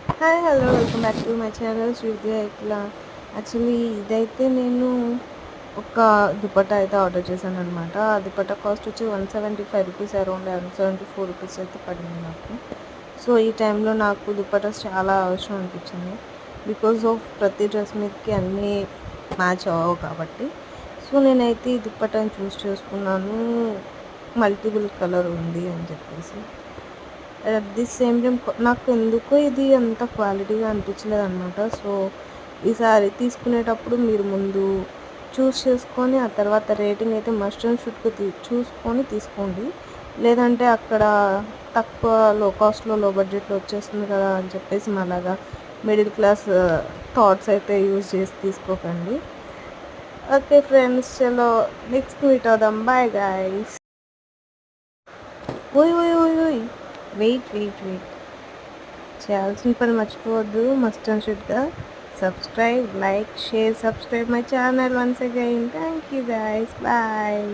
Hi hello welcome back to my channel Srividya ఇట్లా. Actually ఇదైతే నేను ఒక దుపట్టా అయితే ఆర్డర్ చేశాను అనమాట. ఆ దుపట్టా కాస్ట్ వచ్చి 175 రూపీస్, అరౌండ్ 174 రూపీస్ అయితే పడింది నాకు. సో ఈ టైంలో నాకు దుపట్టాస్ చాలా అవసరం అనిపించింది. బికాజ్ ఆఫ్ ప్రతి డ్రెస్ మీదకి అన్నీ మ్యాచ్ అవ్వవు కాబట్టి. సో నేనైతే ఈ దుపట్టాని చూస్ చేసుకున్నాను, మల్టిపుల్ కలర్ ఉంది అని చెప్పేసి. అట్ ది సేమ్ టైం నాకు ఎందుకో ఇది అంత క్వాలిటీగా అనిపించలేదు అనమాట. సో ఈసారి తీసుకునేటప్పుడు మీరు ముందు చూస్ చేసుకొని ఆ తర్వాత రేటింగ్ అయితే మస్ట్ అండ్ షుడ్గా చూసుకొని తీసుకోండి. లేదంటే అక్కడ తక్కువ లో కాస్ట్లో లో బడ్జెట్లో వచ్చేస్తుంది కదా అని చెప్పేసి అలాగా మిడిల్ క్లాస్ థాట్స్ అయితే యూజ్ చేసి తీసుకోకండి. ఓకే ఫ్రెండ్స్, చలో నెక్స్ట్ మీట్ అవుదాం. Bye guys. ఓయ్ ఓయ్ ఓయ్ ఓయ్, వెయిట్ చేయాల్సిన పని మర్చిపోవద్దు. మస్ట్ అండ్ షుడ్గా subscribe, like, share, subscribe my channel once again. Thank you guys, bye.